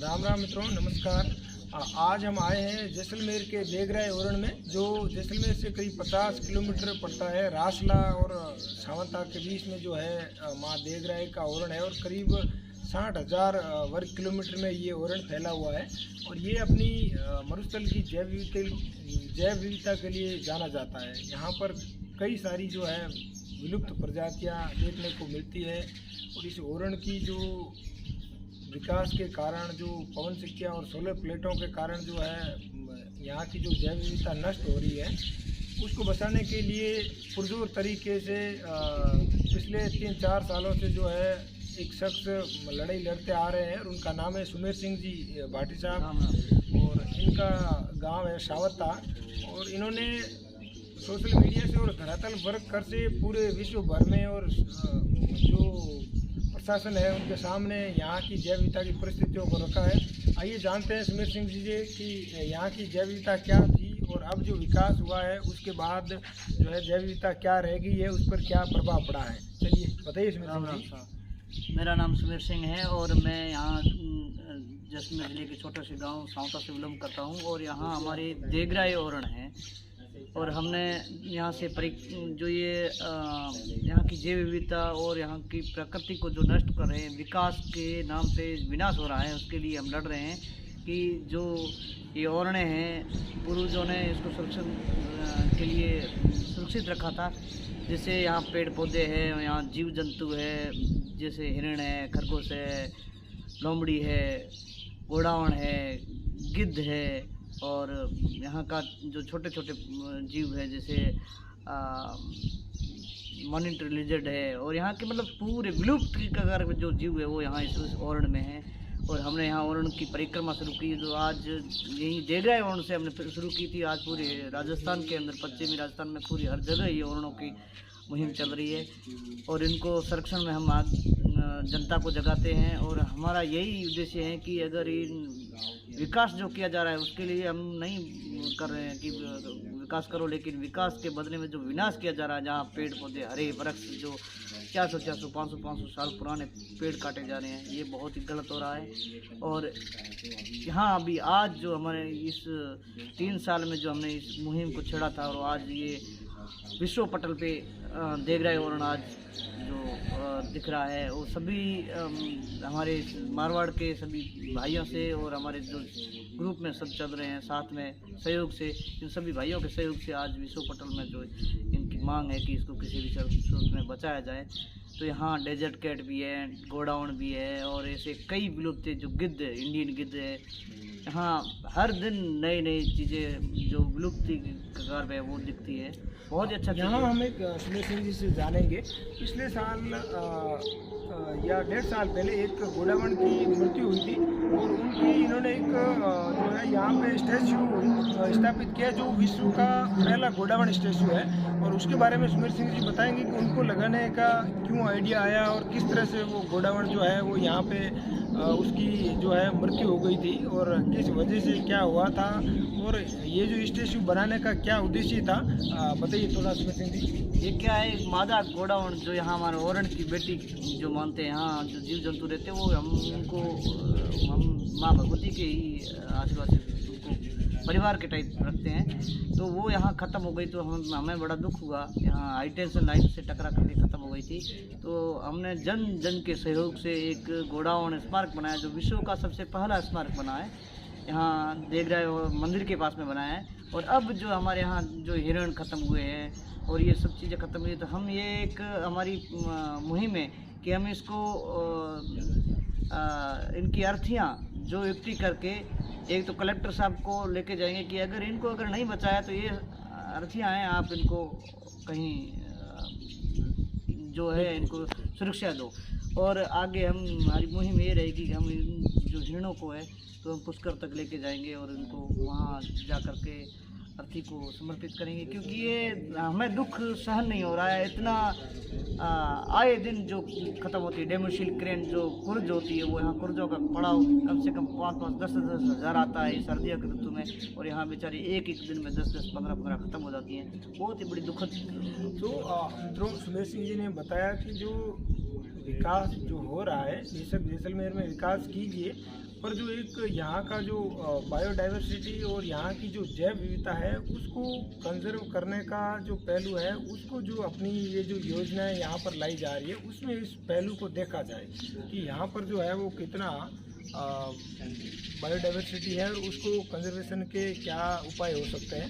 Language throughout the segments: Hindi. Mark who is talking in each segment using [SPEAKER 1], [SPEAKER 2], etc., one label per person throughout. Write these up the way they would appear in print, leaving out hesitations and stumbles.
[SPEAKER 1] राम राम मित्रों, नमस्कार। आज हम आए हैं जैसलमेर के देगराय ओरण में, जो जैसलमेर से करीब 50 किलोमीटर पड़ता है। रासला और सावंता के बीच में जो है माँ देगराय का ओरण है और करीब 60,000 वर्ग किलोमीटर में ये ओरण फैला हुआ है। और ये अपनी मरुस्थल की जैव विविधता के लिए जाना जाता है। यहाँ पर कई सारी जो है विलुप्त प्रजातियाँ देखने को मिलती है। और इस ओरण की जो विकास के कारण, जो पवन सिक्कियाँ और सोलर प्लेटों के कारण जो है यहाँ की जो जैव विविधता नष्ट हो रही है, उसको बचाने के लिए पुरजोर तरीके से पिछले 3-4 सालों से जो है एक शख्स लड़ाई लड़ते आ रहे हैं। और उनका नाम है सुमेर सिंह जी भाटी साहब, और इनका गांव है सावत्ता। और इन्होंने सोशल मीडिया से और धरातल वर्क कर से पूरे विश्व भर में और जो प्रशासन है उनके सामने यहाँ की जैव विविधता की परिस्थितियों को रखा है। आइए जानते हैं सुमेर सिंह जी कि यहाँ की जैव विविधता क्या थी और अब जो विकास हुआ है उसके बाद जो है जैव विविधता क्या रह गई है, उस पर क्या प्रभाव पड़ा है। चलिए बताइए सुमेर सिंह जी।
[SPEAKER 2] मेरा नाम सुमेर सिंह है और मैं यहाँ जैसलमेर जिले के छोटे से गांव सावंता से बिलोंग करता हूँ। और यहाँ हमारे देगराय ओरण है और हमने यहाँ से जो ये यहाँ की जैव विविधता और यहाँ की प्रकृति को जो नष्ट कर रहे हैं, विकास के नाम पे विनाश हो रहा है, उसके लिए हम लड़ रहे हैं कि जो ये ओरणे हैं, पूर्वजों ने इसको सुरक्षित के लिए सुरक्षित रखा था। जैसे यहाँ पेड़ पौधे हैं, यहाँ जीव जंतु है, जैसे हिरण है, खरगोश है, लोमड़ी है, गोडावण है, गिद्ध है, और यहाँ का जो छोटे छोटे जीव है जैसे मॉनिटर लिजर्ड है। और यहाँ के मतलब पूरे विलुप्त की कगार में जो जीव है वो यहाँ इस ओरण में है। और हमने यहाँ ओरण की परिक्रमा शुरू की, जो आज यही देगराय ओरण से हमने शुरू की थी। आज पूरे राजस्थान के अंदर, पश्चिमी राजस्थान में पूरी हर जगह ये ओरणों की मुहिम चल रही है। और इनको संरक्षण में हम आज जनता को जगाते हैं। और हमारा यही उद्देश्य है कि अगर इन विकास जो किया जा रहा है उसके लिए हम नहीं कर रहे हैं कि विकास करो, लेकिन विकास के बदले में जो विनाश किया जा रहा है, जहाँ पेड़ पौधे हरे वृक्ष जो 400, 500 साल पुराने पेड़ काटे जा रहे हैं, ये बहुत ही गलत हो रहा है। और यहाँ अभी आज जो हमारे इस 3 साल में जो हमने इस मुहिम को छेड़ा था, और आज ये विश्व पटल पे देगराय ओरण आज जो दिख रहा है, वो सभी हमारे मारवाड़ के सभी भाइयों से और हमारे जो ग्रुप में सब चल रहे हैं साथ में सहयोग से, इन सभी भाइयों के सहयोग से आज विश्व पटल में जो इनकी मांग है कि इसको किसी भी सूरत में बचाया जाए। तो यहाँ डेजर्ट कैट भी है, गोडाउन भी है, और ऐसे कई विलुप्त जो गिद्ध, इंडियन गिद्ध है। यहाँ हर दिन नई नई चीज़ें जो विलुप्ति कगार पे वो दिखती है। बहुत अच्छा।
[SPEAKER 1] यहाँ हम एक सुमेर सिंह जी से जानेंगे। पिछले साल या 1.5 साल पहले एक गोडावण की मृत्यु हुई थी और उनकी इन्होंने एक जो है यहाँ पे स्टैचू स्थापित किया, जो विश्व का पहला गोडावण स्टैचू है। और उसके बारे में सुमेर सिंह जी बताएंगे कि उनको लगाने का क्यों आइडिया आया और किस तरह से वो गोडावण जो है वो यहाँ पे उसकी जो है मृत्यु हो गई थी और किस वजह से क्या हुआ था, और ये जो स्टैचू बनाने का क्या उद्देश्य था, बताइए थोड़ा सुमेर सिंह जी।
[SPEAKER 2] ये क्या है, मादा गोडावण जो यहाँ हमारे ओरण की बेटी जो मानते हैं, यहाँ जो जीव जंतु रहते हैं वो हम माँ भगवती के ही आशीर्वाद से उनको परिवार के टाइप रखते हैं। तो वो यहाँ ख़त्म हो गई, तो हमें बड़ा दुख हुआ। यहाँ हाई टेंशन लाइन से टकरा करके ख़त्म हो गई थी। तो हमने जन जन के सहयोग से एक गोडावण स्मारक बनाया, जो विश्व का सबसे पहला स्मारक बना है, यहाँ देगराय मंदिर के पास में बनाया है। और अब जो हमारे यहाँ जो हिरण ख़त्म हुए हैं और ये सब चीज़ें ख़त्म हुई, तो हम ये एक हमारी मुहिम है कि हम इसको इनकी अर्थियाँ जो इकट्ठी करके एक तो कलेक्टर साहब को लेके जाएंगे कि अगर नहीं बचाया तो ये अर्थियाँ हैं, आप इनको कहीं जो है इनको सुरक्षा दो। और आगे हमारी मुहिम ये रहेगी कि हम इन जो हिरणों को है तो हम पुष्कर तक लेके जाएंगे और इनको वहाँ जा कर के अर्थी को समर्पित करेंगे, क्योंकि ये हमें दुख सहन नहीं हो रहा है। इतना आए दिन जो ख़त्म होती है, डेमोशिल क्रेन जो कुर्ज होती है, वो यहाँ कुर्जों का पड़ाव कम से कम 5-10 हज़ार आता है सर्दियों के ऋतु में, और यहाँ बेचारी एक दिन में 10-10, 15-15 ख़त्म हो जाती हैं। बहुत ही बड़ी दुखद।
[SPEAKER 1] तो सुमेर सिंह जी ने बताया कि जो विकास जो हो रहा है, बेशक जैसलमेर में विकास कीजिए, पर जो एक यहाँ का जो बायोडाइवर्सिटी और यहाँ की जो जैव विविधता है उसको कंजर्व करने का जो पहलू है, उसको जो अपनी ये जो योजनाएं यहाँ पर लाई जा रही है उसमें इस पहलू को देखा जाए कि यहाँ पर जो है वो कितना बायोडाइवर्सिटी है और उसको कंजर्वेशन के क्या उपाय हो सकते हैं।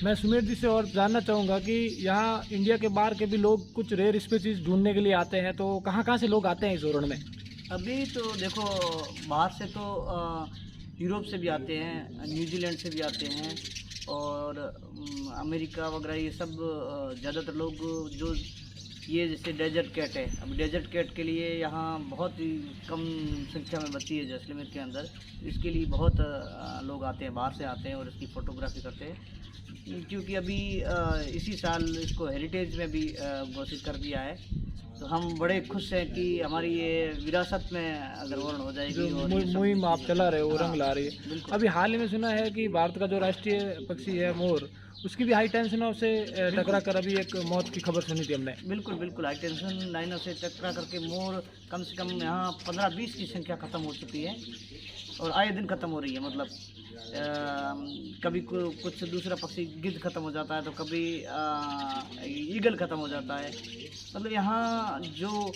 [SPEAKER 3] मैं सुमेर जी से और जानना चाहूँगा कि यहाँ इंडिया के बाहर के भी लोग कुछ रेयर स्पीसीज ढूंढने के लिए आते हैं, तो कहाँ से लोग आते हैं इस ओरण में?
[SPEAKER 2] अभी तो देखो, बाहर से तो यूरोप से भी आते हैं, न्यूजीलैंड से भी आते हैं, और अमेरिका वगैरह ये सब ज़्यादातर लोग जो ये जैसे डेजर्ट कैट है, अब डेजर्ट कैट के लिए यहाँ बहुत ही कम संख्या में बची है जैसलमेर के अंदर। इसके लिए बहुत लोग आते हैं, बाहर से आते हैं और इसकी फ़ोटोग्राफी करते हैं, क्योंकि अभी इसी साल इसको हेरिटेज में भी घोषित कर दिया है। तो हम बड़े खुश हैं कि हमारी ये विरासत में अगर ओरण हो जाएगी। और
[SPEAKER 3] मुहिम आप चला रहे हो, रंग ला रही है।
[SPEAKER 2] बिल्कुल।
[SPEAKER 3] अभी हाल ही में सुना है कि भारत का जो राष्ट्रीय पक्षी है मोर, उसकी भी हाई टेंशनों से टकरा कर अभी एक मौत की खबर सुनी थी हमने।
[SPEAKER 2] बिल्कुल बिल्कुल, हाई टेंशन लाइनों से टकरा करके मोर कम से कम यहाँ 15-20 की संख्या ख़त्म हो चुकी है और आए दिन ख़त्म हो रही है। मतलब कभी कुछ दूसरा पक्षी गिद्ध ख़त्म हो जाता है, तो कभी ईगल ख़त्म हो जाता है। मतलब यहाँ जो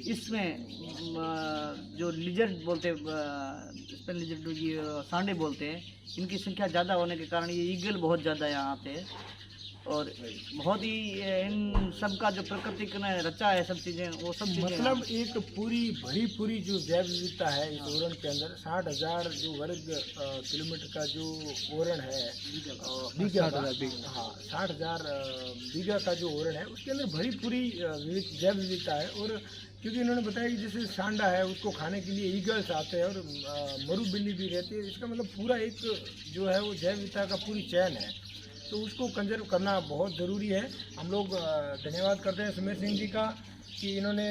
[SPEAKER 2] इसमें जो लिजर्ड बोलते हैं, स्पेन लिजर्ड, ये सांडे बोलते हैं, इनकी संख्या ज़्यादा होने के कारण ये ईगल बहुत ज़्यादा यहाँ आते हैं। और बहुत ही इन सब का जो प्रकृति ने रचा है सब चीज़ें, वो सब चीज़ें
[SPEAKER 1] मतलब एक पूरी जो जैव विविधता है इस ओरण के अंदर, 60,000 जो वर्ग किलोमीटर का जो ओरण है, बीघा का, हाँ 60,000 बीघा का जो ओरण है, उसके अंदर पूरी जैव विविधता है। और क्योंकि इन्होंने बताया कि जैसे सांडा है उसको खाने के लिए ईगल्स आते हैं और मरु बिल्ली भी रहती है, इसका मतलब पूरा एक जो है वो जैव विविधता का पूरी चयन है, तो उसको कंजर्व करना बहुत ज़रूरी है। हम लोग धन्यवाद करते हैं सुमेर सिंह जी का कि इन्होंने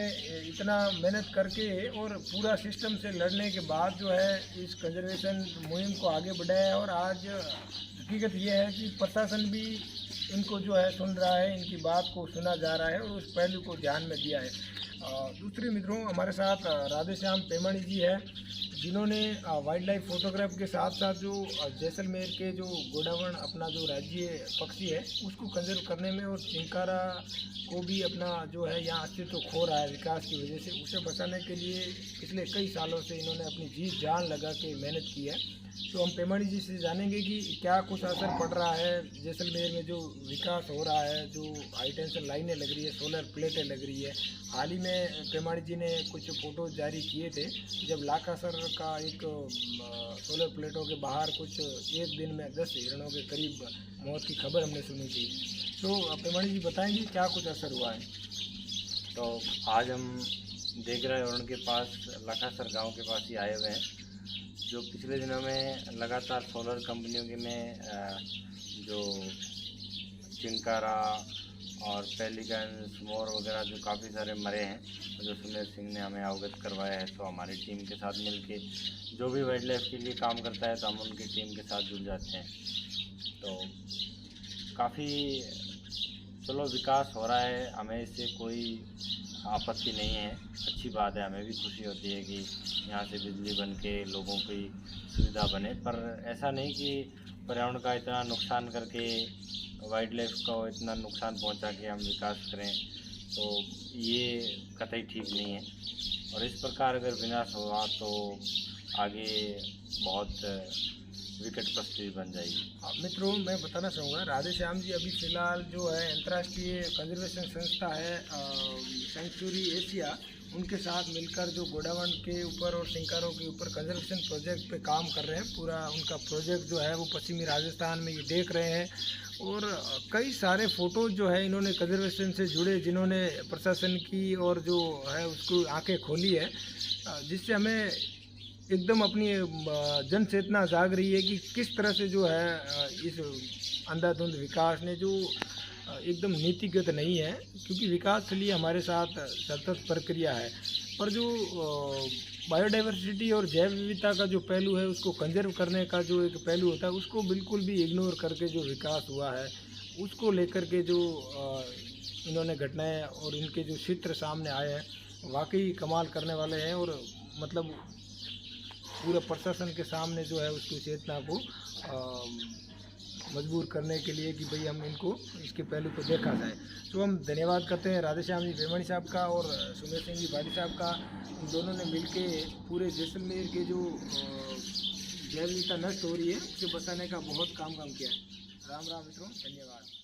[SPEAKER 1] इतना मेहनत करके और पूरा सिस्टम से लड़ने के बाद जो है इस कंजर्वेशन मुहिम को आगे बढ़ाया है। और आज हकीकत ये है कि प्रशासन भी इनको जो है सुन रहा है, इनकी बात को सुना जा रहा है और उस पहलू को ध्यान में दिया है। दूसरे मित्रों, हमारे साथ राधेश्याम पेमाणी जी है, जिन्होंने वाइल्ड लाइफ फोटोग्राफ के साथ साथ जो जैसलमेर के जो गोडावण अपना जो राज्य पक्षी है उसको कंजर्व करने में, और चिंकारा को भी अपना जो है यहाँ अस्तित्व खो रहा है विकास की वजह से, उसे बचाने के लिए पिछले कई सालों से इन्होंने अपनी जी जान लगा के मेहनत की है। तो हम पेमाणी जी से जानेंगे कि क्या कुछ असर पड़ रहा है जैसलमेर में, जो विकास हो रहा है, जो हाई टेंशन लाइनें लग रही है, सोलर प्लेटें लग रही है। हाल ही में पेमाणी जी ने कुछ फ़ोटो जारी किए थे जब लाकासर का एक सोलर प्लेटों के बाहर कुछ एक दिन में 10 हिरणों के करीब मौत की खबर हमने सुनी थी। तो पेमाणी जी बताएंगे क्या कुछ असर हुआ है?
[SPEAKER 4] तो आज हम देख रहे हैं ओरण के पास, लाकासर गांव के पास ही आए हुए हैं, जो पिछले दिनों में लगातार सोलर कंपनियों के में जो चिंकारा और पेलिकन, मोर वगैरह जो काफ़ी सारे मरे हैं, जो सुमेर सिंह ने हमें अवगत करवाया है। तो हमारी टीम के साथ मिलके जो भी वाइल्ड लाइफ के लिए काम करता है तो हम उनकी टीम के साथ जुड़ जाते हैं। तो काफ़ी चलो विकास हो रहा है, हमें इससे कोई आपत्ति नहीं है, अच्छी बात है। हमें भी खुशी होती है कि यहाँ से बिजली बन के लोगों की सुविधा बने, पर ऐसा नहीं कि पर्यावरण का इतना नुकसान करके, वाइल्ड लाइफ को इतना नुकसान पहुँचा के हम विकास करें, तो ये कतई ठीक नहीं है। और इस प्रकार अगर विनाश हुआ तो आगे बहुत विकट परिस्थिति बन जाएगी।
[SPEAKER 1] मित्रों, मैं बताना चाहूँगा, राधेश्याम जी अभी फ़िलहाल जो है अंतर्राष्ट्रीय कंजर्वेशन संस्था है सेंचुरी एशिया, उनके साथ मिलकर जो गोडावण के ऊपर और चिंकारों के ऊपर कंजर्वेशन प्रोजेक्ट पे काम कर रहे हैं। पूरा उनका प्रोजेक्ट जो है वो पश्चिमी राजस्थान में ये देख रहे हैं, और कई सारे फ़ोटोज़ जो है इन्होंने कंजर्वेशन से जुड़े, जिन्होंने प्रशासन की और जो है उसको आंखें खोली है, जिससे हमें एकदम अपनी जन चेतना जाग रही है कि किस तरह से जो है इस अंधाधुंध विकास ने जो एकदम नीतिगत नहीं है, क्योंकि विकास के लिए हमारे साथ सतत प्रक्रिया है, पर जो बायोडाइवर्सिटी और जैव विविधता का जो पहलू है, उसको कंजर्व करने का जो एक पहलू होता है, उसको बिल्कुल भी इग्नोर करके जो विकास हुआ है, उसको लेकर के जो इन्होंने घटनाएं और इनके जो चित्र सामने आए हैं, वाकई कमाल करने वाले हैं और मतलब पूरे प्रशासन के सामने जो है उसकी चेतना को मजबूर करने के लिए कि भाई हम इनको इसके पहलू को देखा जाए। तो हम धन्यवाद करते हैं राधेश्याम जी भेमणी साहब का और सुमेर सिंह जी भाटी साहब का। इन दोनों ने मिलके पूरे जैसलमेर के जो जैव विविधता नष्ट हो रही है उसे बचाने का बहुत काम किया है। राम राम मित्रों, धन्यवाद।